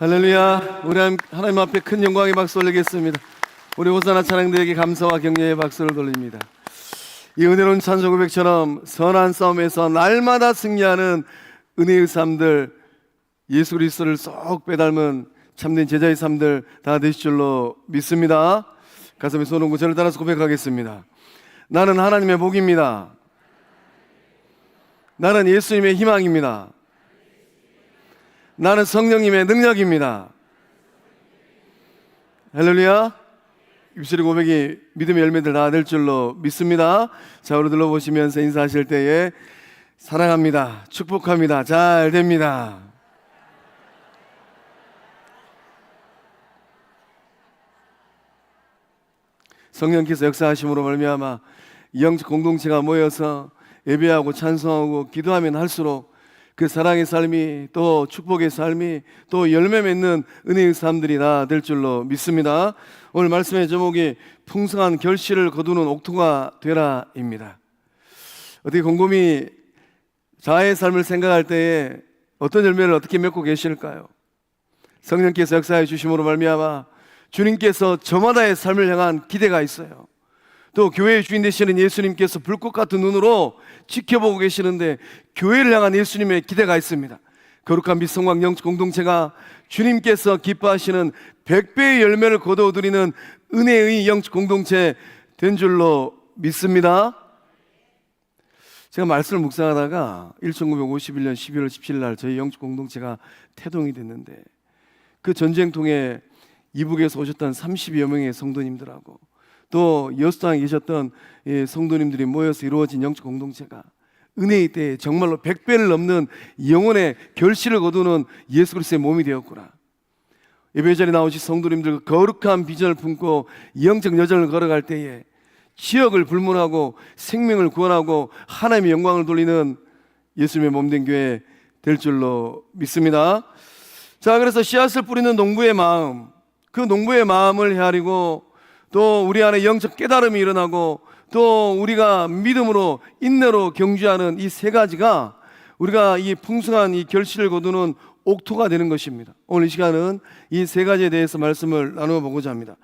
할렐루야. 우리 하나님 앞에 큰 영광의 박수 올리겠습니다. 우리 호사나 찬양대에게 감사와 격려의 박수를 돌립니다. 이 은혜로운 찬송 고백처럼 선한 싸움에서 날마다 승리하는 은혜의 삶들, 예수 그리스도를 쏙 빼닮은 참된 제자의 삶들 다 되실 줄로 믿습니다. 가슴에 손 얹고 저를 따라서 고백하겠습니다. 나는 하나님의 복입니다. 나는 예수님의 희망입니다. 나는 성령님의 능력입니다. 할렐루야. 입술의 고백이 믿음의 열매들 다 될 줄로 믿습니다. 자, 우리 둘러보시면서 인사하실 때에 사랑합니다, 축복합니다, 잘 됩니다. 성령께서 역사하심으로 말미암아 영적 공동체가 모여서 예배하고 찬송하고 기도하면 할수록 그 사랑의 삶이 또 축복의 삶이 또 열매 맺는 은혜의 삶들이 다 될 줄로 믿습니다. 오늘 말씀의 제목이 풍성한 결실을 거두는 옥토가 되라입니다. 어떻게 곰곰이 자아의 삶을 생각할 때에 어떤 열매를 어떻게 맺고 계실까요? 성령께서 역사해 주심으로 말미암아 주님께서 저마다의 삶을 향한 기대가 있어요. 또 교회의 주인 되시는 예수님께서 불꽃 같은 눈으로 지켜보고 계시는데 교회를 향한 예수님의 기대가 있습니다. 거룩한 빛성광 영적 공동체가 주님께서 기뻐하시는 100배의 열매를 거두어드리는 은혜의 영적 공동체 된 줄로 믿습니다. 제가 말씀을 묵상하다가 1951년 12월 17일 날 저희 영적 공동체가 태동이 됐는데 그 전쟁통에 이북에서 오셨던 30여 명의 성도님들하고 또 여수당에 계셨던 성도님들이 모여서 이루어진 영적 공동체가 은혜의 때에 정말로 100배를 넘는 영혼의 결실을 거두는 예수 그리스도의 몸이 되었구나. 예배 자리에 나오신 성도님들 거룩한 비전을 품고 영적 여정을 걸어갈 때에 지역을 불문하고 생명을 구원하고 하나님의 영광을 돌리는 예수님의 몸된 교회 될 줄로 믿습니다. 자, 그래서 씨앗을 뿌리는 농부의 마음, 그 농부의 마음을 헤아리고 또 우리 안에 영적 깨달음이 일어나고 또 우리가 믿음으로 인내로 경주하는 이 세 가지가 우리가 이 풍성한 이 결실을 거두는 옥토가 되는 것입니다. 오늘 이 시간은 이 세 가지에 대해서 말씀을 나누어 보고자 합니다.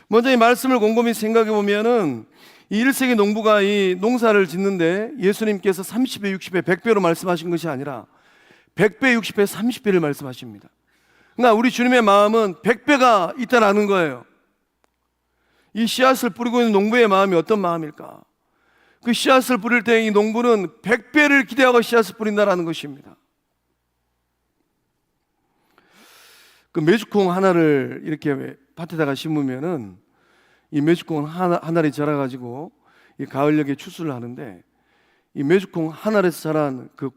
먼저 이 말씀을 곰곰이 생각해 보면은 이 1세기 농부가 이 농사를 짓는데 예수님께서 30배, 60배, 100배로 말씀하신 것이 아니라 100배, 60배, 30배를 말씀하십니다. 그러니까 우리 주님의 마음은 100배가 있다라는 거예요. 이 씨앗을 뿌리고 있는 농부의 마음이 어떤 마음일까? 그 씨앗을 뿌릴 때 이 농부는 100배를 기대하고 씨앗을 뿌린다라는 것입니다. 그 메주콩 하나를 이렇게 밭에다가 심으면은 이 메주콩 하나를 자라가지고 이 가을녘에 추수를 하는데 이 메주콩 하나에서 자란 그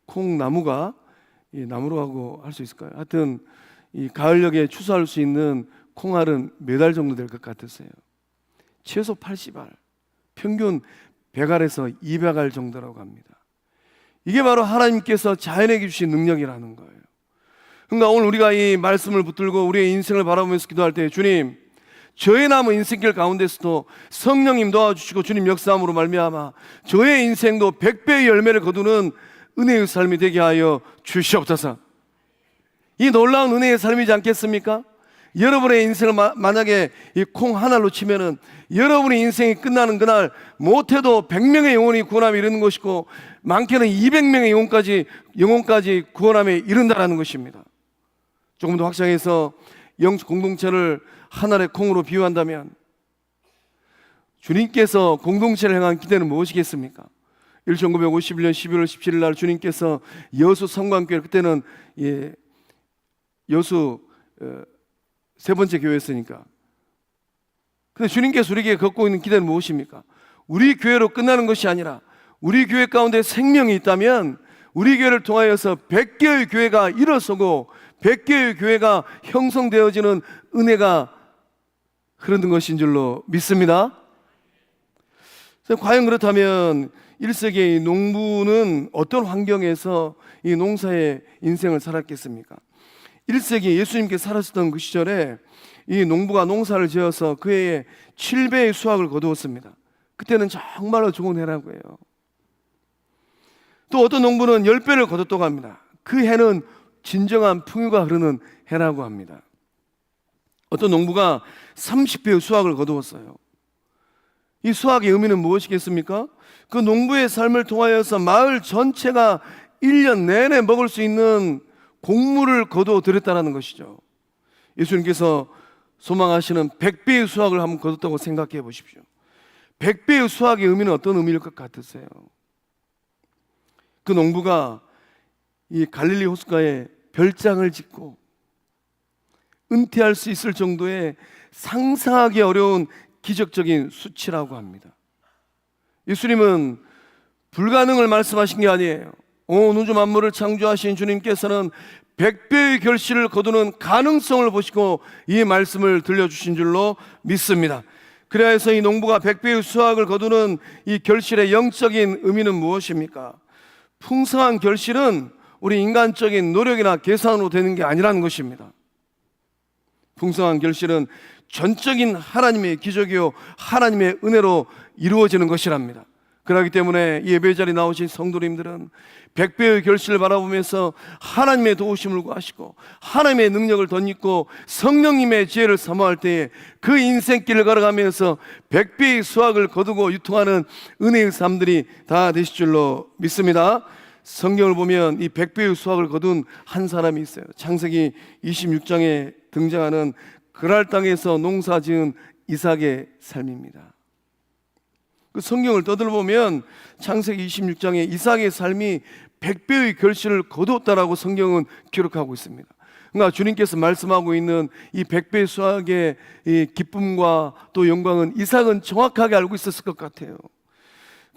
콩 나무가 이 나무로 하고 할 수 있을까요? 하여튼 이 가을녘에 추수할 수 있는 콩알은 몇 알 정도 될 것 같으세요? 최소 80알, 평균 100알에서 200알 정도라고 합니다. 이게 바로 하나님께서 자연에게 주신 능력이라는 거예요. 그러니까 오늘 우리가 이 말씀을 붙들고 우리의 인생을 바라보면서 기도할 때 주님, 저의 남은 인생길 가운데서도 성령님 도와주시고 주님 역사함으로 말미암아 저의 인생도 100배의 열매를 거두는 은혜의 삶이 되게 하여 주시옵소서. 이 놀라운 은혜의 삶이지 않겠습니까? 여러분의 인생을 만약에 이 콩 하나로 치면은 여러분의 인생이 끝나는 그날 못해도 100명의 영혼이 구원함에 이르는 것이고 많게는 200명의 영혼까지 구원함에 이른다라는 것입니다. 조금 더 확장해서 영적 공동체를 하나의 콩으로 비유한다면 주님께서 공동체를 향한 기대는 무엇이겠습니까? 1951년 11월 17일 날 주님께서 여수 성광교회, 그때는 여수 세 번째 교회였으니까. 근데 주님께서 우리에게 갖고 있는 기대는 무엇입니까? 우리 교회로 끝나는 것이 아니라 우리 교회 가운데 생명이 있다면 우리 교회를 통하여서 100개의 교회가 일어서고 100개의 교회가 형성되어지는 은혜가 흐르는 것인 줄로 믿습니다. 과연 그렇다면 1세기의 농부는 어떤 환경에서 이 농사의 인생을 살았겠습니까? 1세기 예수님께서 살았던 그 시절에 이 농부가 농사를 지어서 그 해에 7배의 수확을 거두었습니다. 그때는 정말로 좋은 해라고 해요. 또 어떤 농부는 10배를 거뒀다고 합니다. 그 해는 진정한 풍요가 흐르는 해라고 합니다. 어떤 농부가 30배의 수확을 거두었어요. 이 수확의 의미는 무엇이겠습니까? 그 농부의 삶을 통하여서 마을 전체가 1년 내내 먹을 수 있는 곡물을 거두어 드렸다는 것이죠. 예수님께서 소망하시는 100배의 수확을 한번 거뒀다고 생각해 보십시오. 100배의 수확의 의미는 어떤 의미일 것 같으세요? 그 농부가 이 갈릴리 호숫가에 별장을 짓고 은퇴할 수 있을 정도의 상상하기 어려운 기적적인 수치라고 합니다. 예수님은 불가능을 말씀하신 게 아니에요. 온 우주 만물을 창조하신 주님께서는 100배의 결실을 거두는 가능성을 보시고 이 말씀을 들려주신 줄로 믿습니다. 그래야 해서 이 농부가 100배의 수확을 거두는 이 결실의 영적인 의미는 무엇입니까? 풍성한 결실은 우리 인간적인 노력이나 계산으로 되는 게 아니라는 것입니다. 풍성한 결실은 전적인 하나님의 기적이요 하나님의 은혜로 이루어지는 것이랍니다. 그렇기 때문에 이 예배 자리에 나오신 성도님들은 100배의 결실을 바라보면서 하나님의 도우심을 구하시고 하나님의 능력을 덧입고 성령님의 지혜를 사모할 때에 그 인생길을 걸어가면서 100배의 수확을 거두고 유통하는 은혜의 삶들이 다 되실 줄로 믿습니다. 성경을 보면 이 100배의 수확을 거둔 한 사람이 있어요. 창세기 26장에 등장하는 그랄 땅에서 농사 지은 이삭의 삶입니다. 그 성경을 떠들어보면 창세기 26장에 이삭의 삶이 100배의 결실을 거두었다라고 성경은 기록하고 있습니다. 그러니까 주님께서 말씀하고 있는 이 100배 수확의 이 기쁨과 또 영광은 이삭은 정확하게 알고 있었을 것 같아요.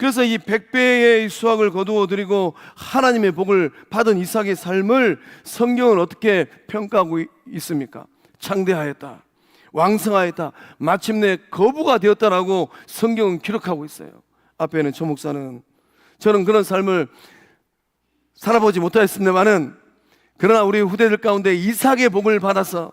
그래서 이 100배의 수확을 거두어 드리고 하나님의 복을 받은 이삭의 삶을 성경은 어떻게 평가하고 있습니까? 창대하였다, 왕성하였다, 마침내 거부가 되었다라고 성경은 기록하고 있어요. 앞에 있는 조 목사는 저는 그런 삶을 살아보지 못하였습니다만은 그러나 우리 후대들 가운데 이삭의 복을 받아서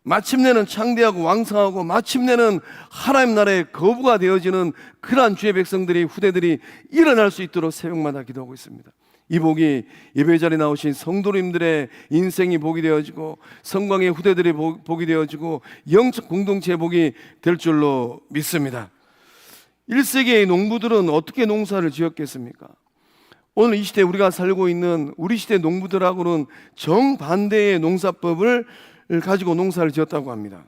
마침내는 창대하고 왕성하고 마침내는 하나님 나라의 거부가 되어지는 그러한 주의 백성들이 후대들이 일어날 수 있도록 새벽마다 기도하고 있습니다. 이 복이 예배 자리에 나오신 성도님들의 인생이 복이 되어지고 성광의 후대들이 복이 되어지고 영적 공동체의 복이 될 줄로 믿습니다. 1세기의 농부들은 어떻게 농사를 지었겠습니까? 오늘 이 시대에 우리가 살고 있는 우리 시대 농부들하고는 정반대의 농사법을 가지고 농사를 지었다고 합니다.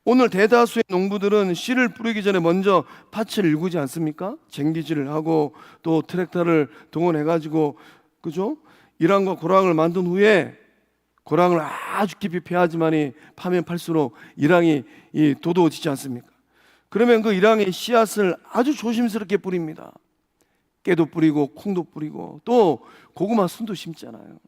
오늘 대다수의 농부들은 씨를 뿌리기 전에 먼저 밭을 일구지 않습니까? 쟁기질을 하고 또 트랙터를 동원해가지고 그죠? 이랑과 고랑을 만든 후에 고랑을 아주 깊이 패야지만이 파면 팔수록 이랑이 도도해지지 않습니까? 그러면 그 이랑의 씨앗을 아주 조심스럽게 뿌립니다. 깨도 뿌리고 콩도 뿌리고 또 고구마 순도 심잖아요.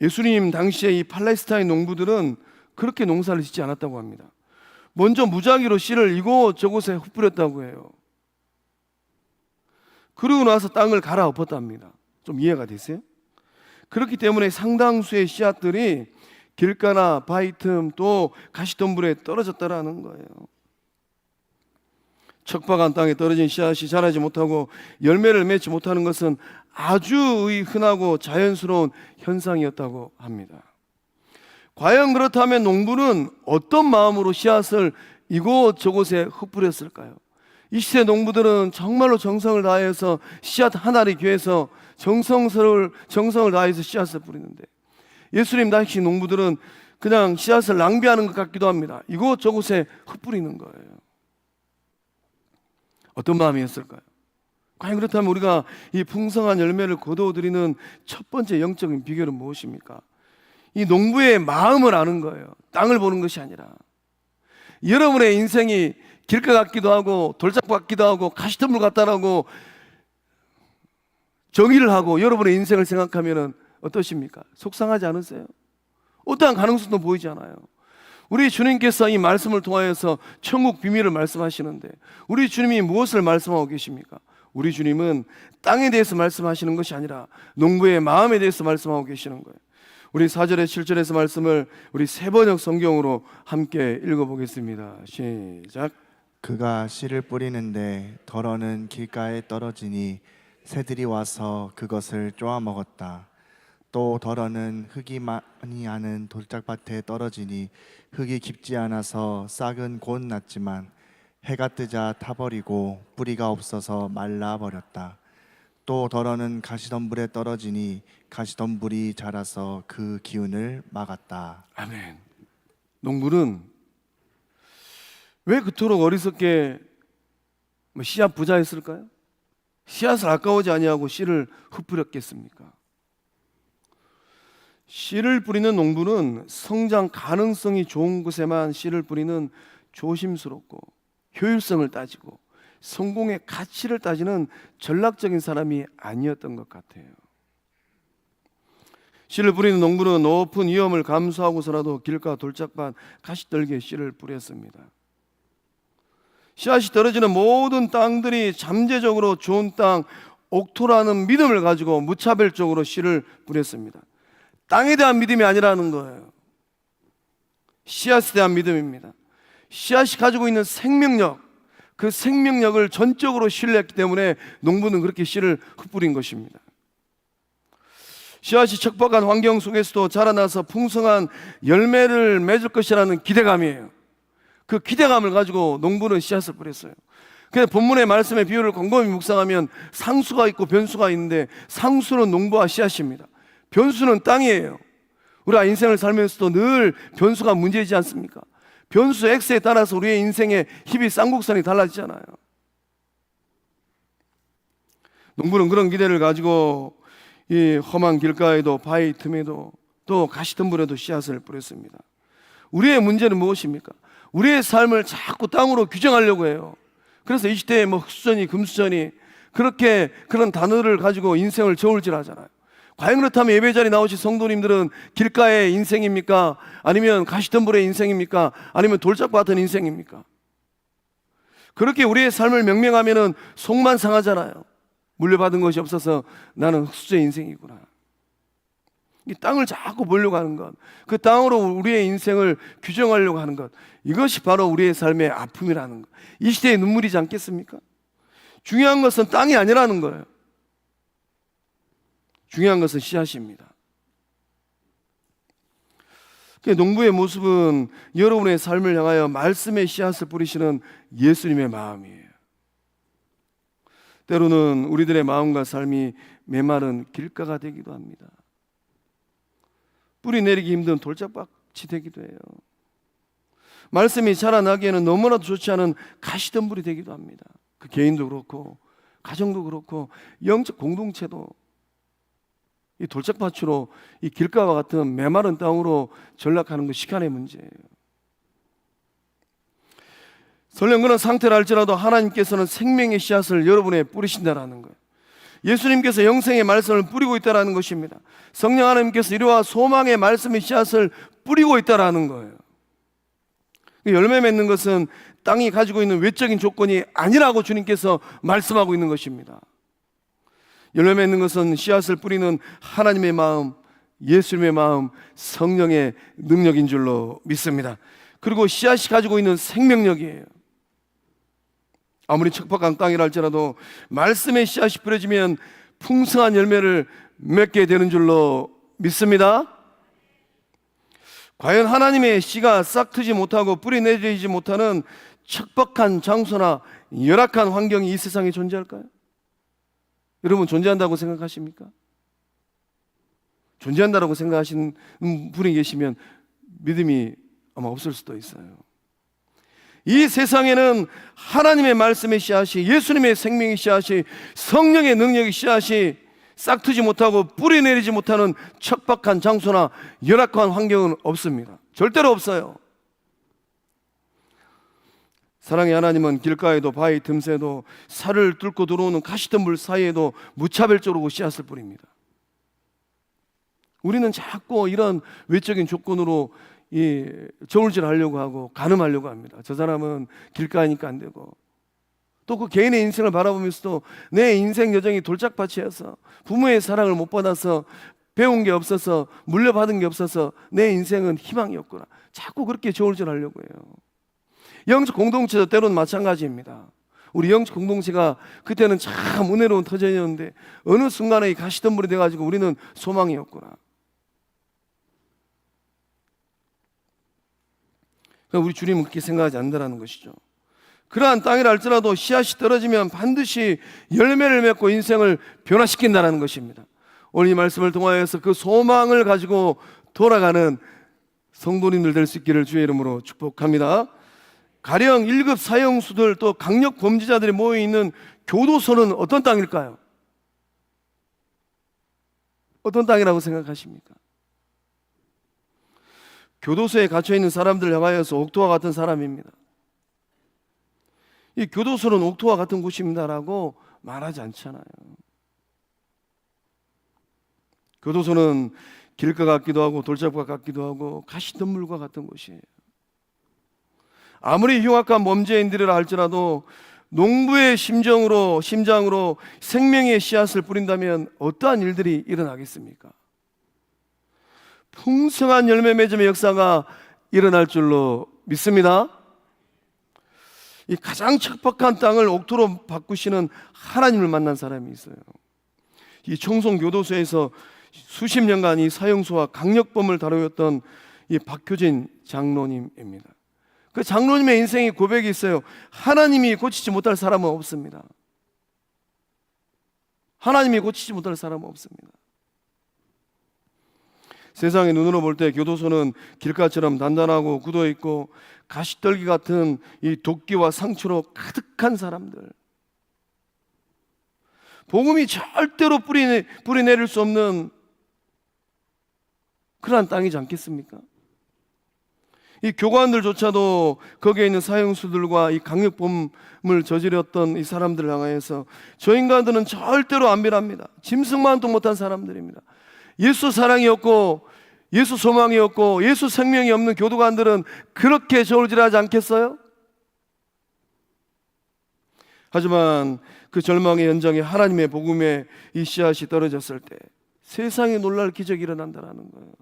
예수님 당시에 이 팔레스타인 농부들은 그렇게 농사를 짓지 않았다고 합니다. 먼저 무작위로 씨를 이곳저곳에 흩뿌렸다고 해요. 그러고 나서 땅을 갈아엎었답니다. 좀 이해가 되세요? 그렇기 때문에 상당수의 씨앗들이 길가나 바위 틈 또 가시덤불에 떨어졌다라는 거예요. 척박한 땅에 떨어진 씨앗이 자라지 못하고 열매를 맺지 못하는 것은 아주 흔하고 자연스러운 현상이었다고 합니다. 과연 그렇다면 농부는 어떤 마음으로 씨앗을 이곳저곳에 흩뿌렸을까요? 이 시대 농부들은 정말로 정성을 다해서 씨앗 하나를 위해서 정성을 다해서 씨앗을 뿌리는데 예수님 당시 농부들은 그냥 씨앗을 낭비하는 것 같기도 합니다. 이곳저곳에 흩뿌리는 거예요. 어떤 마음이었을까요? 과연 그렇다면 우리가 이 풍성한 열매를 거두어드리는 첫 번째 영적인 비결은 무엇입니까? 이 농부의 마음을 아는 거예요. 땅을 보는 것이 아니라 여러분의 인생이 길가 같기도 하고 돌잡 같기도 하고 가시덤불 같다라고 정의를 하고 여러분의 인생을 생각하면 어떠십니까? 속상하지 않으세요? 어떠한 가능성도 보이지 않아요. 우리 주님께서 이 말씀을 통하여서 천국 비밀을 말씀하시는데 우리 주님이 무엇을 말씀하고 계십니까? 우리 주님은 땅에 대해서 말씀하시는 것이 아니라 농부의 마음에 대해서 말씀하고 계시는 거예요. 우리 4절에 7절에서 말씀을 우리 세번역 성경으로 함께 읽어보겠습니다. 시작. 그가 씨를 뿌리는데 덜어는 길가에 떨어지니 새들이 와서 그것을 쪼아 먹었다. 또 덜어는 흙이 많이 아는 돌짝밭에 떨어지니 흙이 깊지 않아서 싹은 곧 났지만 해가 뜨자 타버리고 뿌리가 없어서 말라버렸다. 또 덜어는 가시덤불에 떨어지니 가시덤불이 자라서 그 기운을 막았다. 아멘. 농부는 왜 그토록 어리석게 씨앗 부자였을까요? 씨앗을 아까워지 아니하고 씨를 흩뿌렸겠습니까? 씨를 뿌리는 농부는 성장 가능성이 좋은 곳에만 씨를 뿌리는 조심스럽고 효율성을 따지고 성공의 가치를 따지는 전략적인 사람이 아니었던 것 같아요. 씨를 뿌리는 농부는 높은 위험을 감수하고서라도 길가 돌짝밭 가시떨기에 씨를 뿌렸습니다. 씨앗이 떨어지는 모든 땅들이 잠재적으로 좋은 땅, 옥토라는 믿음을 가지고 무차별적으로 씨를 뿌렸습니다. 땅에 대한 믿음이 아니라는 거예요. 씨앗에 대한 믿음입니다. 씨앗이 가지고 있는 생명력, 그 생명력을 전적으로 신뢰했기 때문에 농부는 그렇게 씨를 흩뿌린 것입니다. 씨앗이 척박한 환경 속에서도 자라나서 풍성한 열매를 맺을 것이라는 기대감이에요. 그 기대감을 가지고 농부는 씨앗을 뿌렸어요. 그래서 본문의 말씀의 비유를 곰곰이 묵상하면 상수가 있고 변수가 있는데 상수는 농부와 씨앗입니다. 변수는 땅이에요. 우리가 인생을 살면서도 늘 변수가 문제이지 않습니까? 변수 X에 따라서 우리의 인생의 힘이 쌍곡선이 달라지잖아요. 농부는 그런 기대를 가지고 이 험한 길가에도 바위 틈에도 또 가시덤불에도 씨앗을 뿌렸습니다. 우리의 문제는 무엇입니까? 우리의 삶을 자꾸 땅으로 규정하려고 해요. 그래서 이 시대에 흑수저니 금수저니 그렇게 그런 단어를 가지고 인생을 저울질하잖아요. 과연 그렇다면 예배 자리에 나오신 성도님들은 길가의 인생입니까? 아니면 가시덤불의 인생입니까? 아니면 돌짝밭은 인생입니까? 그렇게 우리의 삶을 명명하면 속만 상하잖아요. 물려받은 것이 없어서 나는 흑수저의 인생이구나. 이 땅을 자꾸 보려고 하는 것, 그 땅으로 우리의 인생을 규정하려고 하는 것, 이것이 바로 우리의 삶의 아픔이라는 것, 이 시대의 눈물이지 않겠습니까? 중요한 것은 땅이 아니라는 거예요. 중요한 것은 씨앗입니다. 농부의 모습은 여러분의 삶을 향하여 말씀의 씨앗을 뿌리시는 예수님의 마음이에요. 때로는 우리들의 마음과 삶이 메마른 길가가 되기도 합니다. 뿌리 내리기 힘든 돌짝밭이 되기도 해요. 말씀이 자라나기에는 너무나도 좋지 않은 가시덤불이 되기도 합니다. 그 개인도 그렇고 가정도 그렇고 영적 공동체도 이 돌짝밭으로 이 길가와 같은 메마른 땅으로 전락하는 것 시간의 문제예요. 설령 그런 상태를 알지라도 하나님께서는 생명의 씨앗을 여러분에 뿌리신다라는 거예요. 예수님께서 영생의 말씀을 뿌리고 있다라는 것입니다. 성령 하나님께서 이리와 소망의 말씀의 씨앗을 뿌리고 있다라는 거예요. 열매 맺는 것은 땅이 가지고 있는 외적인 조건이 아니라고 주님께서 말씀하고 있는 것입니다. 열매 맺는 것은 씨앗을 뿌리는 하나님의 마음, 예수님의 마음, 성령의 능력인 줄로 믿습니다. 그리고 씨앗이 가지고 있는 생명력이에요. 아무리 척박한 땅이라 할지라도 말씀의 씨앗이 뿌려지면 풍성한 열매를 맺게 되는 줄로 믿습니다. 과연 하나님의 씨가 싹 트지 못하고 뿌리 내리지 못하는 척박한 장소나 열악한 환경이 이 세상에 존재할까요? 여러분 존재한다고 생각하십니까? 존재한다고 생각하시는 분이 계시면 믿음이 아마 없을 수도 있어요. 이 세상에는 하나님의 말씀의 씨앗이, 예수님의 생명의 씨앗이, 성령의 능력의 씨앗이 싹트지 못하고 뿌리 내리지 못하는 척박한 장소나 열악한 환경은 없습니다. 절대로 없어요. 사랑의 하나님은 길가에도 바위 틈새도 살을 뚫고 들어오는 가시덤불 사이에도 무차별적으로 씨앗을 뿌립니다. 우리는 자꾸 이런 외적인 조건으로 저울질하려고 하고 가늠하려고 합니다. 저 사람은 길가니까 안 되고, 또 그 개인의 인생을 바라보면서도 내 인생 여정이 돌짝밭이어서 부모의 사랑을 못 받아서 배운 게 없어서 물려받은 게 없어서 내 인생은 희망이 없구나, 자꾸 그렇게 저울질하려고 해요. 영적 공동체도 때로는 마찬가지입니다. 우리 영적 공동체가 그때는 참 은혜로운 터전이었는데 어느 순간에 이 가시덤불이 돼가지고 우리는 소망이 없구나. 그러니까 우리 주님은 그렇게 생각하지 않는다는 것이죠. 그러한 땅이라 할지라도 씨앗이 떨어지면 반드시 열매를 맺고 인생을 변화시킨다는 것입니다. 오늘 이 말씀을 통하여서 그 소망을 가지고 돌아가는 성도님들 될 수 있기를 주의 이름으로 축복합니다. 가령 1급 사형수들 또 강력 범죄자들이 모여있는 교도소는 어떤 땅일까요? 어떤 땅이라고 생각하십니까? 교도소에 갇혀있는 사람들 향하여서 옥토와 같은 사람입니다. 이 교도소는 옥토와 같은 곳입니다라고 말하지 않잖아요. 교도소는 길가 같기도 하고 돌잡과 같기도 하고 가시덤불과 같은 곳이에요. 아무리 흉악한 범죄인들이라 할지라도 농부의 심장으로 생명의 씨앗을 뿌린다면 어떠한 일들이 일어나겠습니까? 풍성한 열매 맺음의 역사가 일어날 줄로 믿습니다. 이 가장 척박한 땅을 옥토로 바꾸시는 하나님을 만난 사람이 있어요. 이 청송교도소에서 수십 년간 이 사형수와 강력범을 다루었던 이 박효진 장로님입니다. 그 장로님의 인생의 고백이 있어요. 하나님이 고치지 못할 사람은 없습니다. 하나님이 고치지 못할 사람은 없습니다. 세상의 눈으로 볼 때 교도소는 길가처럼 단단하고 굳어있고 가시떨기 같은 이 도끼와 상처로 가득한 사람들, 복음이 절대로 뿌리내릴 수 없는 그러한 땅이지 않겠습니까? 이 교관들조차도 거기에 있는 사형수들과 이 강력범을 저질렀던 이 사람들을 향하여서 저 인간들은 절대로 안 변합니다. 짐승만도 못한 사람들입니다. 예수 사랑이 없고 예수 소망이 없고 예수 생명이 없는 교도관들은 그렇게 저울질하지 않겠어요? 하지만 그 절망의 연장에 하나님의 복음의 이 씨앗이 떨어졌을 때 세상에 놀랄 기적이 일어난다는 거예요.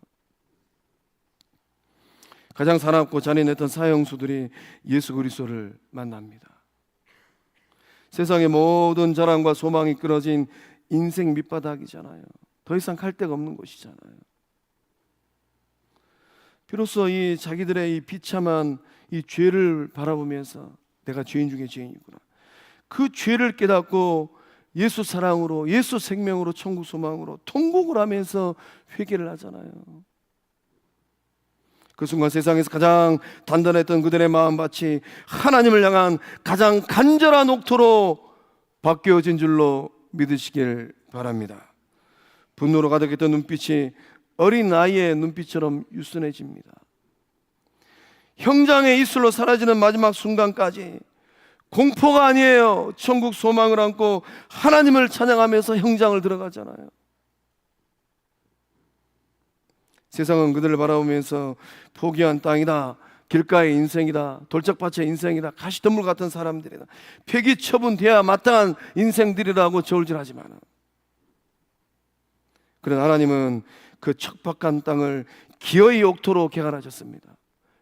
가장 사납고 잔인했던 사형수들이 예수 그리스도를 만납니다. 세상의 모든 자랑과 소망이 끊어진 인생 밑바닥이잖아요. 더 이상 갈 데가 없는 곳이잖아요. 비로소 이 자기들의 이 비참한 이 죄를 바라보면서 내가 죄인 중에 죄인이구나, 그 죄를 깨닫고 예수 사랑으로 예수 생명으로 천국 소망으로 통곡을 하면서 회개를 하잖아요. 그 순간 세상에서 가장 단단했던 그들의 마음밭이 하나님을 향한 가장 간절한 옥토로 바뀌어진 줄로 믿으시길 바랍니다. 분노로 가득했던 눈빛이 어린 아이의 눈빛처럼 유순해집니다. 형장의 이슬로 사라지는 마지막 순간까지 공포가 아니에요. 천국 소망을 안고 하나님을 찬양하면서 형장을 들어가잖아요. 세상은 그들을 바라보면서 포기한 땅이다, 길가의 인생이다, 돌짝밭의 인생이다, 가시덤불 같은 사람들이다, 폐기 처분돼야 마땅한 인생들이라고 저울질하지만, 그러나 하나님은 그 척박한 땅을 기어이 옥토로 개간하셨습니다.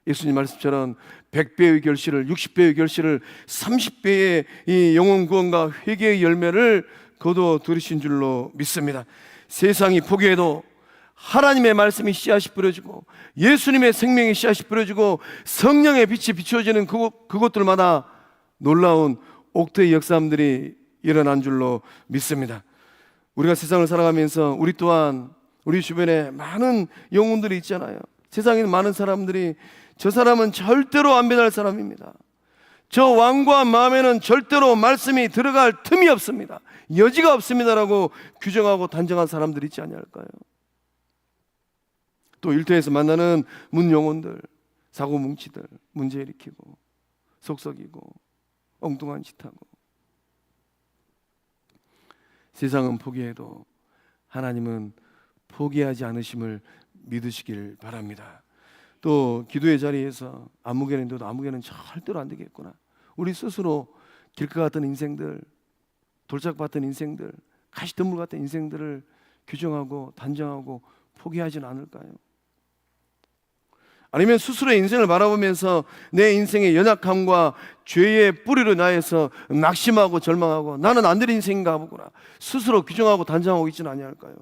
예수님 말씀처럼 100배의 결실을, 60배의 결실을, 30배의 이 영혼 구원과 회개의 열매를 거둬 들으신 줄로 믿습니다. 세상이 포기해도 하나님의 말씀이 씨앗이 뿌려지고 예수님의 생명의 씨앗이 뿌려지고 성령의 빛이 비추어지는 그곳들마다 놀라운 옥토의 역사들이 일어난 줄로 믿습니다. 우리가 세상을 살아가면서 우리 또한 우리 주변에 많은 영혼들이 있잖아요. 세상에 있는 많은 사람들이 저 사람은 절대로 안 변할 사람입니다, 저 왕과 마음에는 절대로 말씀이 들어갈 틈이 없습니다, 여지가 없습니다라고 규정하고 단정한 사람들이 있지 않을까요? 또 일터에서 만나는 문영혼들, 사고뭉치들, 문제 일으키고 속썩이고 엉뚱한 짓하고, 세상은 포기해도 하나님은 포기하지 않으심을 믿으시길 바랍니다. 또 기도의 자리에서 아무개는 둬도 아무개는 절대로 안 되겠구나, 우리 스스로 길가 같은 인생들, 돌짝 같은 인생들, 가시덤불 같은 인생들을 규정하고 단정하고 포기하지는 않을까요? 아니면 스스로의 인생을 바라보면서 내 인생의 연약함과 죄의 뿌리로 인하여서 낙심하고 절망하고 나는 안 될 인생인가 보구나 스스로 규정하고 단정하고 있지는 아니할까요?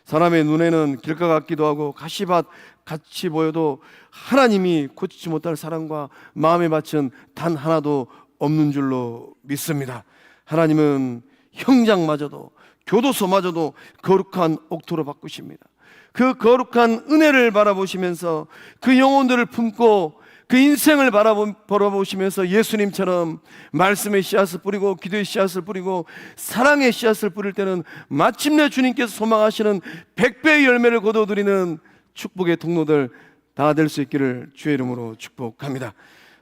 사람의 눈에는 길가 같기도 하고 가시밭 같이 보여도 하나님이 고치지 못할 사랑과 마음에 맞춘 단 하나도 없는 줄로 믿습니다. 하나님은 형장마저도 교도소마저도 거룩한 옥토로 바꾸십니다. 그 거룩한 은혜를 바라보시면서 그 영혼들을 품고 그 인생을 바라보시면서 예수님처럼 말씀의 씨앗을 뿌리고 기도의 씨앗을 뿌리고 사랑의 씨앗을 뿌릴 때는 마침내 주님께서 소망하시는 100배의 열매를 거둬들이는 축복의 통로들 다 될 수 있기를 주의 이름으로 축복합니다.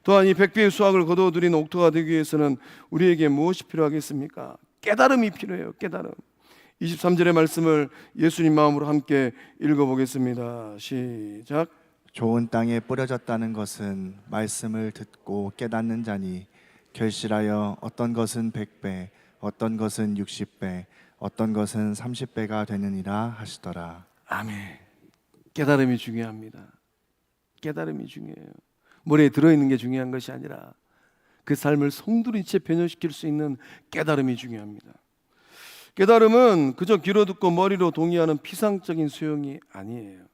또한 이 100배의 수확을 거둬들이는 옥토가 되기 위해서는 우리에게 무엇이 필요하겠습니까? 깨달음이 필요해요. 깨달음. 23절의 말씀을 예수님 마음으로 함께 읽어보겠습니다. 시작. 좋은 땅에 뿌려졌다는 것은 말씀을 듣고 깨닫는 자니 결실하여 어떤 것은 100배, 어떤 것은 60배, 어떤 것은 30배가 되느니라 하시더라. 아멘. 깨달음이 중요합니다. 깨달음이 중요해요. 머리에 들어있는 게 중요한 것이 아니라 그 삶을 송두리째 변화시킬 수 있는 깨달음이 중요합니다. 깨달음은 그저 귀로 듣고 머리로 동의하는 피상적인 수용이 아니에요.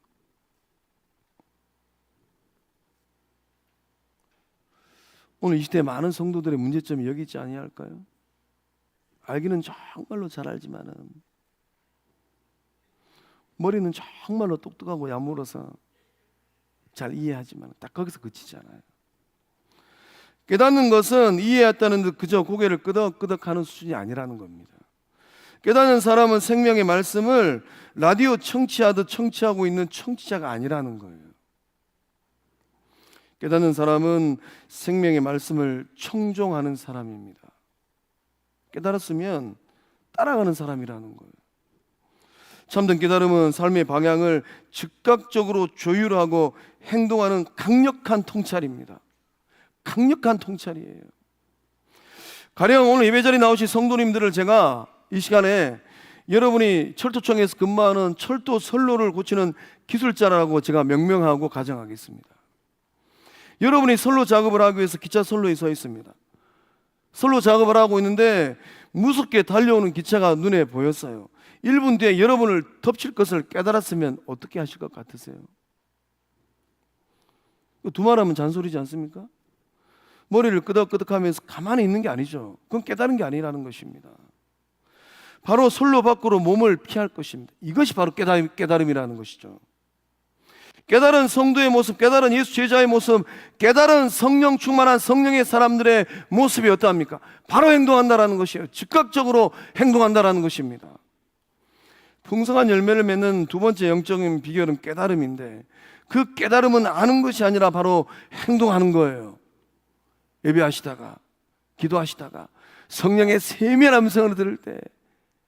오늘 이 시대에 많은 성도들의 문제점이 여기 있지 아니할까요? 알기는 정말로 잘 알지만은 머리는 정말로 똑똑하고 야무러서 잘 이해하지만 딱 거기서 그치잖아요. 깨닫는 것은 이해했다는 듯 그저 고개를 끄덕끄덕하는 수준이 아니라는 겁니다. 깨닫는 사람은 생명의 말씀을 라디오 청취하듯 청취하고 있는 청취자가 아니라는 거예요. 깨닫는 사람은 생명의 말씀을 청종하는 사람입니다. 깨달았으면 따라가는 사람이라는 거예요. 참된 깨달음은 삶의 방향을 즉각적으로 조율하고 행동하는 강력한 통찰입니다. 강력한 통찰이에요. 가령 오늘 예배 자리에 나오신 성도님들을 제가 이 시간에 여러분이 철도청에서 근무하는 철도 선로를 고치는 기술자라고 제가 명명하고 가정하겠습니다. 여러분이 선로 작업을 하기 위해서 기차 선로에 서 있습니다. 선로 작업을 하고 있는데 무섭게 달려오는 기차가 눈에 보였어요. 1분 뒤에 여러분을 덮칠 것을 깨달았으면 어떻게 하실 것 같으세요? 두말하면 잔소리지 않습니까? 머리를 끄덕끄덕하면서 가만히 있는 게 아니죠. 그건 깨달은 게 아니라는 것입니다. 바로 선로 밖으로 몸을 피할 것입니다. 이것이 바로 깨달음이라는 것이죠. 깨달은 성도의 모습, 깨달은 예수 제자의 모습, 깨달은 성령 충만한 성령의 사람들의 모습이 어떠합니까? 바로 행동한다라는 것이에요. 즉각적으로 행동한다라는 것입니다. 풍성한 열매를 맺는 두 번째 영적인 비결은 깨달음인데 그 깨달음은 아는 것이 아니라 바로 행동하는 거예요. 예배하시다가 기도하시다가 성령의 세밀한 음성을 들을 때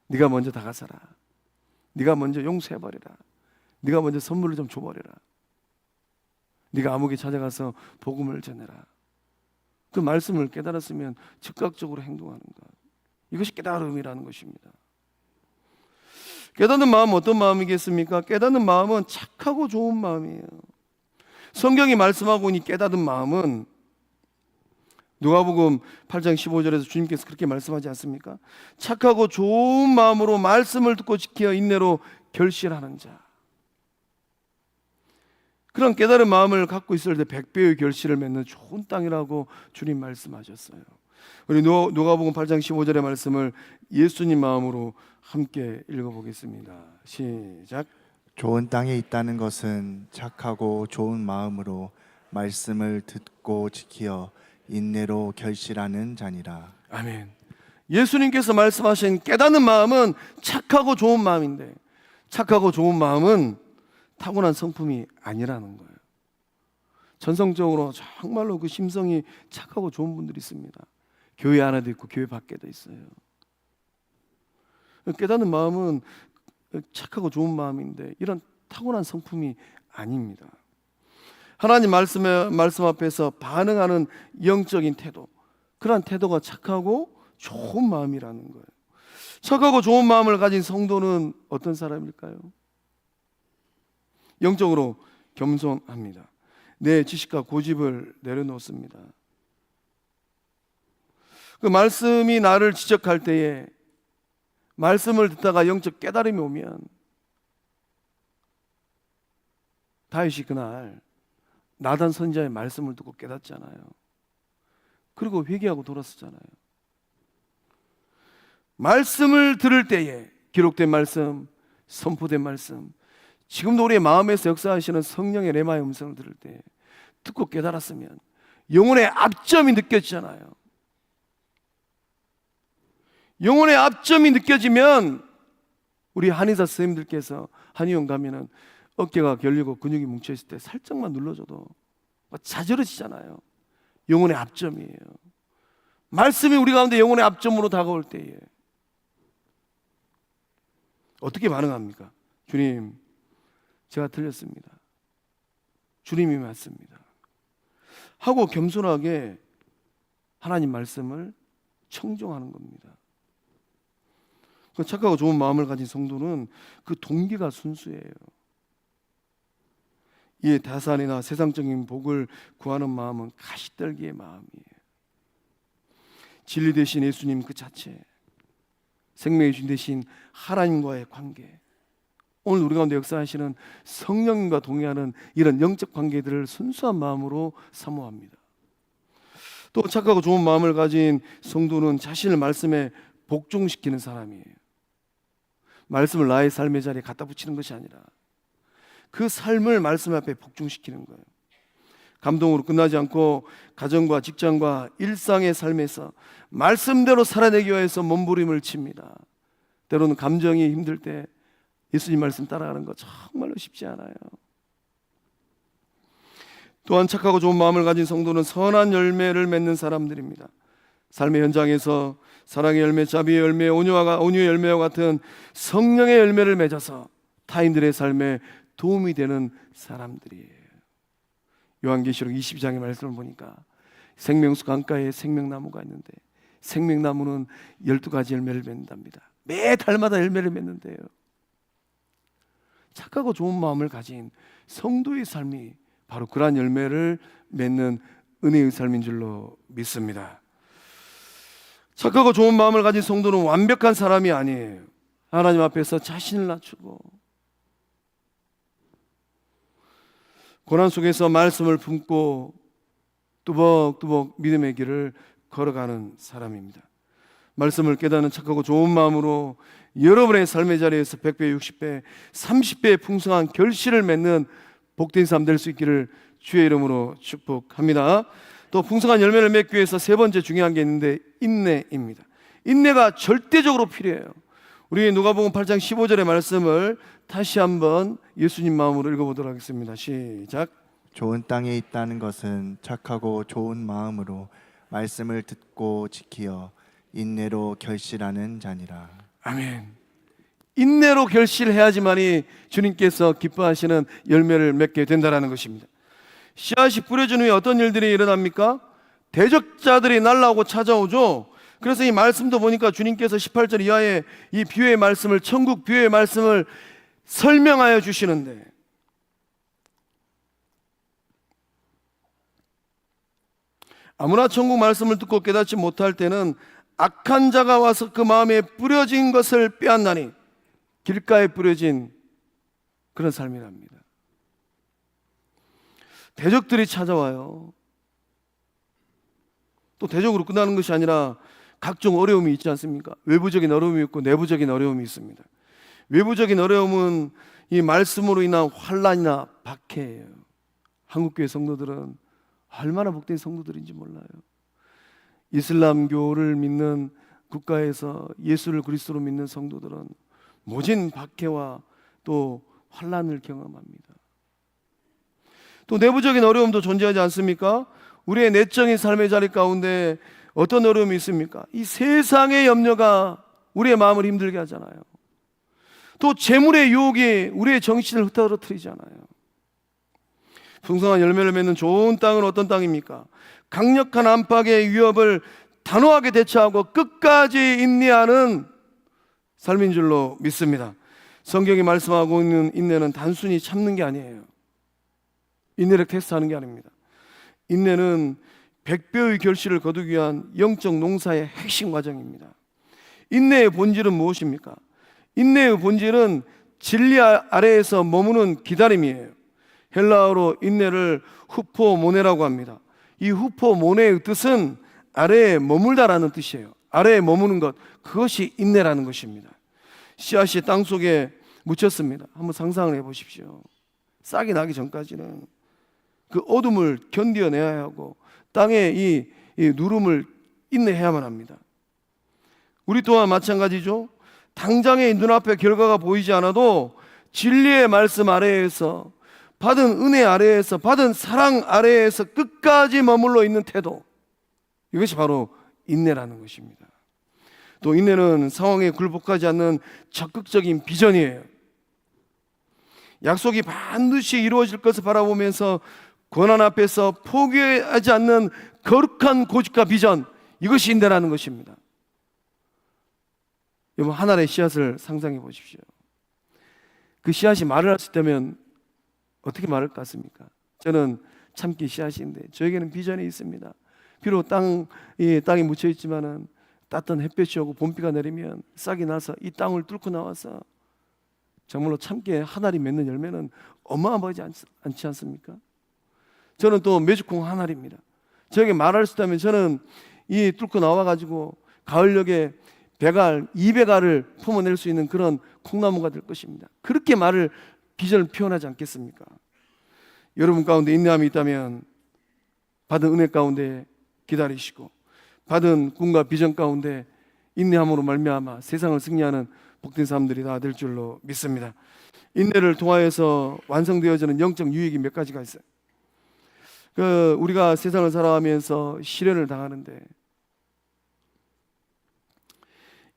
네가 먼저 다가서라. 네가 먼저 용서해버리라. 네가 먼저 선물을 좀 줘버려라. 네가 아무개 찾아가서 복음을 전해라. 그 말씀을 깨달았으면 즉각적으로 행동하는 것. 이것이 깨달음이라는 것입니다. 깨닫는 마음은 어떤 마음이겠습니까? 깨닫는 마음은 착하고 좋은 마음이에요. 성경이 말씀하고 있는 깨닫는 마음은 누가복음 8장 15절에서 주님께서 그렇게 말씀하지 않습니까? 착하고 좋은 마음으로 말씀을 듣고 지켜 인내로 결실하는 자. 그런 깨달은 마음을 갖고 있을 때 100배의 결실을 맺는 좋은 땅이라고 주님 말씀하셨어요. 우리 누가복음 8장 15절의 말씀을 예수님 마음으로 함께 읽어보겠습니다. 시작. 좋은 땅에 있다는 것은 착하고 좋은 마음으로 말씀을 듣고 지키어 인내로 결실하는 자니라. 아멘. 예수님께서 말씀하신 깨닫는 마음은 착하고 좋은 마음인데 착하고 좋은 마음은 타고난 성품이 아니라는 거예요. 전성적으로 정말로 그 심성이 착하고 좋은 분들이 있습니다. 교회 안에도 있고 교회 밖에도 있어요. 깨닫는 마음은 착하고 좋은 마음인데 이런 타고난 성품이 아닙니다. 하나님 말씀 앞에서 반응하는 영적인 태도, 그러한 태도가 착하고 좋은 마음이라는 거예요. 착하고 좋은 마음을 가진 성도는 어떤 사람일까요? 영적으로 겸손합니다. 내 지식과 고집을 내려놓습니다. 그 말씀이 나를 지적할 때에 말씀을 듣다가 영적 깨달음이 오면 다윗이 그날 나단 선지자의 말씀을 듣고 깨닫잖아요. 그리고 회개하고 돌아서잖아요. 말씀을 들을 때에 기록된 말씀, 선포된 말씀, 지금도 우리의 마음에서 역사하시는 성령의 레마의 음성을 들을 때 듣고 깨달았으면 영혼의 압점이 느껴지잖아요. 영혼의 압점이 느껴지면 우리 한의사 선생님들께서 한의원 가면은 어깨가 결리고 근육이 뭉쳐있을 때 살짝만 눌러줘도 자저러지잖아요. 영혼의 압점이에요. 말씀이 우리 가운데 영혼의 압점으로 다가올 때에 어떻게 반응합니까? 주님, 제가 틀렸습니다. 주님이 맞습니다. 하고 겸손하게 하나님 말씀을 청종하는 겁니다. 그 착하고 좋은 마음을 가진 성도는 그 동기가 순수해요. 이 다산이나 세상적인 복을 구하는 마음은 가시떨기의 마음이에요. 진리 되신 예수님 그 자체, 생명의 주인 되신 하나님과의 관계, 오늘 우리 가운데 역사하시는 성령님과 동의하는 이런 영적 관계들을 순수한 마음으로 사모합니다. 또 착하고 좋은 마음을 가진 성도는 자신을 말씀에 복종시키는 사람이에요. 말씀을 나의 삶의 자리에 갖다 붙이는 것이 아니라 그 삶을 말씀 앞에 복종시키는 거예요. 감동으로 끝나지 않고 가정과 직장과 일상의 삶에서 말씀대로 살아내기 위해서 몸부림을 칩니다. 때로는 감정이 힘들 때 예수님 말씀 따라가는 거 정말로 쉽지 않아요. 또한 착하고 좋은 마음을 가진 성도는 선한 열매를 맺는 사람들입니다. 삶의 현장에서 사랑의 열매, 자비의 열매, 온유의 열매와 같은 성령의 열매를 맺어서 타인들의 삶에 도움이 되는 사람들이에요. 요한계시록 22장의 말씀을 보니까 생명수 강가에 생명나무가 있는데 생명나무는 12가지 열매를 맺는답니다. 매 달마다 열매를 맺는데요. 착하고 좋은 마음을 가진 성도의 삶이 바로 그러한 열매를 맺는 은혜의 삶인 줄로 믿습니다. 착하고 좋은 마음을 가진 성도는 완벽한 사람이 아니에요. 하나님 앞에서 자신을 낮추고 고난 속에서 말씀을 품고 뚜벅뚜벅 믿음의 길을 걸어가는 사람입니다. 말씀을 깨닫는 착하고 좋은 마음으로 여러분의 삶의 자리에서 100배, 60배, 30배의 풍성한 결실을 맺는 복된 삶 될 수 있기를 주의 이름으로 축복합니다. 또 풍성한 열매를 맺기 위해서 세 번째 중요한 게 있는데 인내입니다. 인내가 절대적으로 필요해요. 우리 누가복음 8장 15절의 말씀을 다시 한번 예수님 마음으로 읽어보도록 하겠습니다. 시작. 좋은 땅에 있다는 것은 착하고 좋은 마음으로 말씀을 듣고 지키어 인내로 결실하는 자니라. 아멘. 인내로 결실해야지만이 주님께서 기뻐하시는 열매를 맺게 된다는 것입니다. 씨앗이 뿌려진 후에 어떤 일들이 일어납니까? 대적자들이 날라오고 찾아오죠. 그래서 이 말씀도 보니까 주님께서 18절 이하에 이 비유의 말씀을, 천국 비유의 말씀을 설명하여 주시는데, 아무나 천국 말씀을 듣고 깨닫지 못할 때는 악한 자가 와서 그 마음에 뿌려진 것을 빼앗나니 길가에 뿌려진 그런 삶이랍니다. 대적들이 찾아와요. 또 대적으로 끝나는 것이 아니라 각종 어려움이 있지 않습니까? 외부적인 어려움이 있고 내부적인 어려움이 있습니다. 외부적인 어려움은 이 말씀으로 인한 환난이나 박해예요. 한국교회 성도들은 얼마나 복된 성도들인지 몰라요. 이슬람교를 믿는 국가에서 예수를 그리스도로 믿는 성도들은 모진 박해와 또 환난을 경험합니다. 또 내부적인 어려움도 존재하지 않습니까? 우리의 내적인 삶의 자리 가운데 어떤 어려움이 있습니까? 이 세상의 염려가 우리의 마음을 힘들게 하잖아요. 또 재물의 유혹이 우리의 정신을 흩어뜨리잖아요. 풍성한 열매를 맺는 좋은 땅은 어떤 땅입니까? 강력한 안팎의 위협을 단호하게 대처하고 끝까지 인내하는 삶인 줄로 믿습니다. 성경이 말씀하고 있는 인내는 단순히 참는 게 아니에요. 인내를 테스트하는 게 아닙니다. 인내는 100배의 결실을 거두기 위한 영적 농사의 핵심 과정입니다. 인내의 본질은 무엇입니까? 인내의 본질은 진리 아래에서 머무는 기다림이에요. 헬라어로 인내를 후포모네라고 합니다. 이 후포모네의 뜻은 아래에 머물다라는 뜻이에요. 아래에 머무는 것, 그것이 인내라는 것입니다. 씨앗이 땅 속에 묻혔습니다. 한번 상상을 해보십시오. 싹이 나기 전까지는 그 어둠을 견뎌내야 하고 땅의 이 누름을 인내해야만 합니다. 우리 또한 마찬가지죠. 당장의 눈앞에 결과가 보이지 않아도 진리의 말씀 아래에서 받은 은혜 아래에서 받은 사랑 아래에서 끝까지 머물러 있는 태도, 이것이 바로 인내라는 것입니다. 또 인내는 상황에 굴복하지 않는 적극적인 비전이에요. 약속이 반드시 이루어질 것을 바라보면서 고난 앞에서 포기하지 않는 거룩한 고집과 비전, 이것이 인내라는 것입니다. 여러분, 한 알의 씨앗을 상상해 보십시오. 그 씨앗이 말을 할 수 있다면 어떻게 말할 것 같습니까? 저는 참기 씨앗인데 저에게는 비전이 있습니다. 비록 땅이 묻혀 있지만은 따뜻한 햇볕이 오고 봄비가 내리면 싹이 나서 이 땅을 뚫고 나와서 정말로 참기에 한 알이 맺는 열매는 어마어마하지 않지 않습니까? 저는 또 메주콩 한 알입니다. 저에게 말할 수 있다면 저는 이 뚫고 나와가지고 가을녘에 100알, 200알을 품어낼 수 있는 그런 콩나무가 될 것입니다. 그렇게 비전을 표현하지 않겠습니까? 여러분 가운데 인내함이 있다면 받은 은혜 가운데 기다리시고 받은 꿈과 비전 가운데 인내함으로 말미암아 세상을 승리하는 복된 사람들이 다 될 줄로 믿습니다. 인내를 통하여서 완성되어지는 영적 유익이 몇 가지가 있어요. 우리가 세상을 살아가면서 시련을 당하는데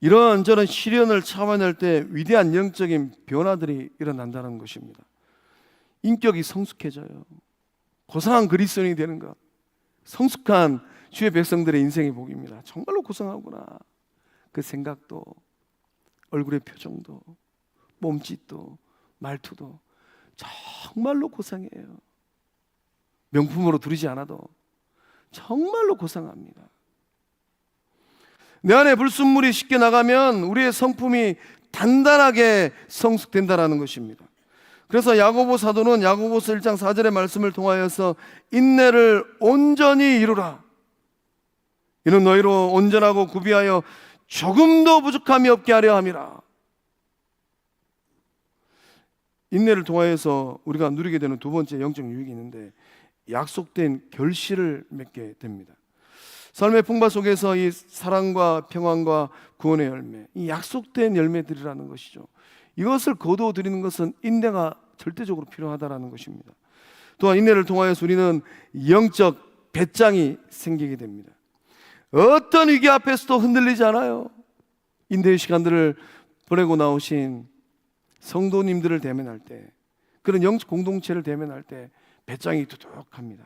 이런저런 시련을 참아낼 때 위대한 영적인 변화들이 일어난다는 것입니다. 인격이 성숙해져요. 고상한 그리스도인이 되는 것, 성숙한 주의 백성들의 인생의 복입니다. 정말로 고상하구나. 그 생각도, 얼굴의 표정도, 몸짓도, 말투도 정말로 고상해요. 명품으로 두르지 않아도 정말로 고상합니다. 내 안에 불순물이 쉽게 나가면 우리의 성품이 단단하게 성숙된다는 것입니다. 그래서 야고보 사도는 야고보서 1장 4절의 말씀을 통하여서 인내를 온전히 이루라. 이는 너희로 온전하고 구비하여 조금도 부족함이 없게 하려 함이라. 인내를 통하여서 우리가 누리게 되는 두 번째 영적 유익이 있는데 약속된 결실을 맺게 됩니다. 삶의 풍파 속에서 이 사랑과 평안과 구원의 열매, 이 약속된 열매들이라는 것이죠. 이것을 거두어들이는 것은 인내가 절대적으로 필요하다는 것입니다. 또한 인내를 통하여서 우리는 영적 배짱이 생기게 됩니다. 어떤 위기 앞에서도 흔들리지 않아요. 인내의 시간들을 보내고 나오신 성도님들을 대면할 때, 그런 영적 공동체를 대면할 때 배짱이 두둑합니다.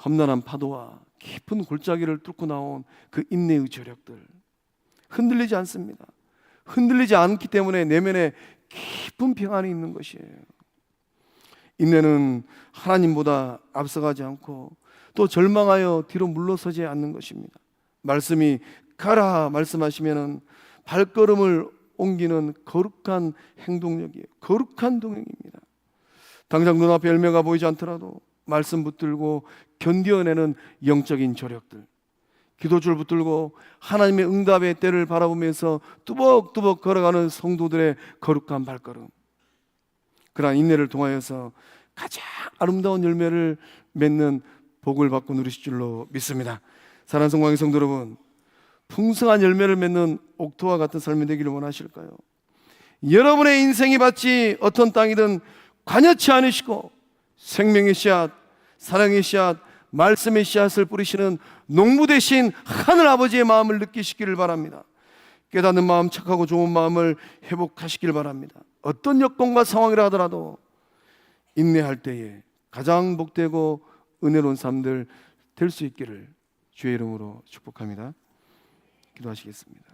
험난한 파도와 깊은 골짜기를 뚫고 나온 그 인내의 저력들, 흔들리지 않습니다. 흔들리지 않기 때문에 내면에 깊은 평안이 있는 것이에요. 인내는 하나님보다 앞서가지 않고 또 절망하여 뒤로 물러서지 않는 것입니다. 말씀이 가라 말씀하시면은 발걸음을 옮기는 거룩한 행동력이에요. 거룩한 동행입니다. 당장 눈앞에 열매가 보이지 않더라도 말씀 붙들고 견뎌내는 영적인 저력들, 기도줄 붙들고 하나님의 응답의 때를 바라보면서 뚜벅뚜벅 걸어가는 성도들의 거룩한 발걸음, 그러한 인내를 통하여서 가장 아름다운 열매를 맺는 복을 받고 누리실 줄로 믿습니다. 사랑하는 성광의 성도 여러분, 풍성한 열매를 맺는 옥토와 같은 삶이 되기를 원하실까요? 여러분의 인생이 밭이 어떤 땅이든 관여치 않으시고 생명의 씨앗, 사랑의 씨앗, 말씀의 씨앗을 뿌리시는 농부 되신 하늘 아버지의 마음을 느끼시기를 바랍니다. 깨닫는 마음, 착하고 좋은 마음을 회복하시길 바랍니다. 어떤 여건과 상황이라 하더라도 인내할 때에 가장 복되고 은혜로운 삶들 될 수 있기를 주의 이름으로 축복합니다. 기도하시겠습니다.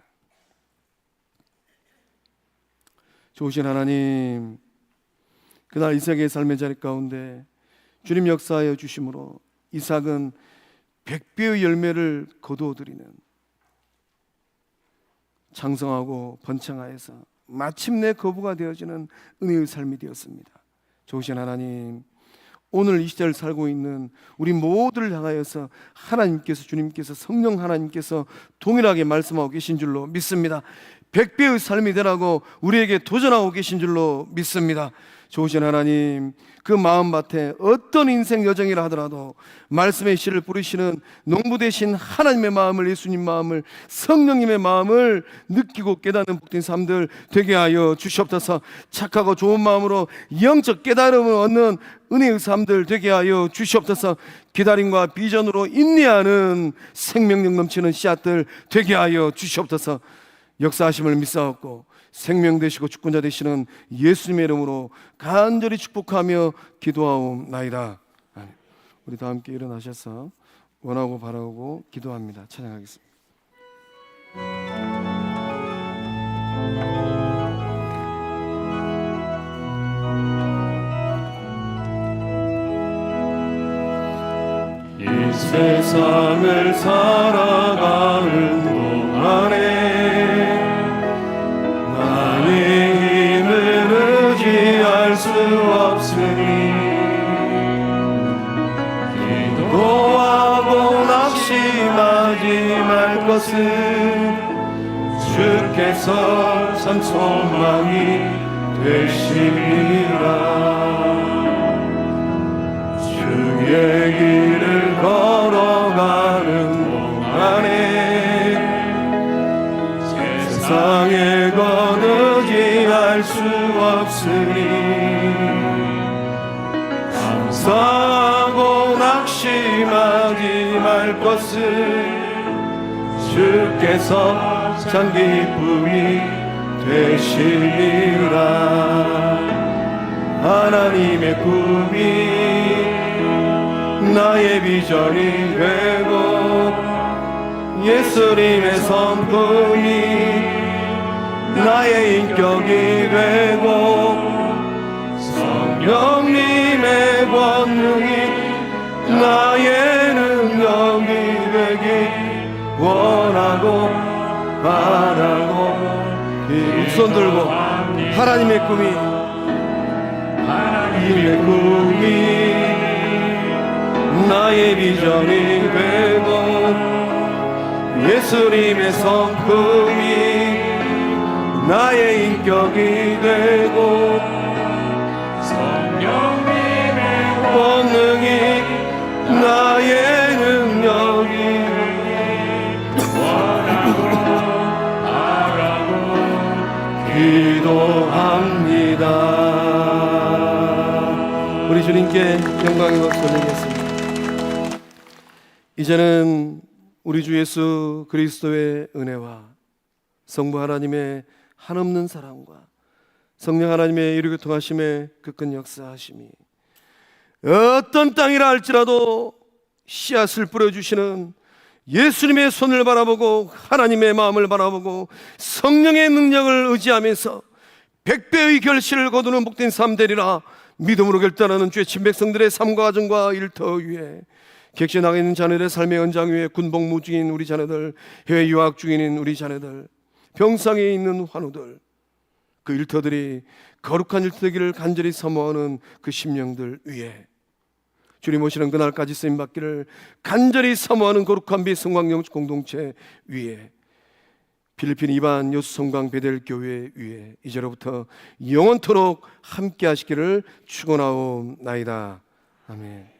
좋으신 하나님, 그날 이삭의 삶의 자리 가운데 주님 역사하여 주심으로 이삭은 100배의 열매를 거두어들이는 장성하고 번창하여서 마침내 거부가 되어지는 은혜의 삶이 되었습니다. 좋으신 하나님, 오늘 이 시절 살고 있는 우리 모두를 향하여서 하나님께서, 주님께서, 성령 하나님께서 동일하게 말씀하고 계신 줄로 믿습니다. 100배의 삶이 되라고 우리에게 도전하고 계신 줄로 믿습니다. 좋으신 하나님, 그 마음밭에 어떤 인생 여정이라 하더라도 말씀의 씨를 뿌리시는 농부 되신 하나님의 마음을, 예수님 마음을, 성령님의 마음을 느끼고 깨닫는 복된 삶들 되게 하여 주시옵소서. 착하고 좋은 마음으로 영적 깨달음을 얻는 은혜의 삶들 되게 하여 주시옵소서. 기다림과 비전으로 인내하는 생명력 넘치는 씨앗들 되게 하여 주시옵소서. 역사하심을 믿사옵고 생명 되시고 주권자 되시는 예수님의 이름으로 간절히 축복하며 기도하옵나이다. 아멘. 우리 다 함께 일어나셔서 원하고 바라고 기도합니다. 찬양하겠습니다. 이 세상을 살아가는 동안에 나의 힘을 의지할 수 없으니 기도하고 낙심하지 말 것은 주께서 참 소망이 되시리라. 주의 길을 걸어가는 동안에 세상에 것 의지할 수 없으니 감사하고 낙심하지 말 것은 주께서 참 기쁨이 되시리라. 하나님의 꿈이 나의 비전이 되고 예수님의 성품이 나의 인격이 되고 성령님의 권능이 나의 능력이 되기 원하고 바라고 두 손 들고 하나님의 꿈이 나의 비전이 되고 예수님의 성품이 나의 인격이 되고 성령님의 권능이 나의 능력이 원하고 바라고 기도합니다. 우리 주님께 영광의 박수 올리겠습니다. 이제는 우리 주 예수 그리스도의 은혜와 성부 하나님의 한없는 사랑과 성령 하나님의 이루게 통하심의 끝끝 역사하심이 어떤 땅이라 할지라도 씨앗을 뿌려주시는 예수님의 손을 바라보고 하나님의 마음을 바라보고 성령의 능력을 의지하면서 100배의 결실을 거두는 복된 삶 되리라 믿음으로 결단하는 주의 친백성들의 삶과 가정과 일터 위에 객실 나가 있는 자녀들의 삶의 연장 위에 군복무 중인 우리 자녀들, 해외 유학 중인 우리 자녀들, 병상에 있는 환우들, 그 일터들이 거룩한 일터되기를 간절히 사모하는 그 심령들 위에 주님 오시는 그날까지 쓰임받기를 간절히 사모하는 거룩한 비성광영 공동체 위에 필리핀 이반 여수 성광 베델 교회 위에 이제로부터 영원토록 함께 하시기를 축원하옵나이다. 아멘.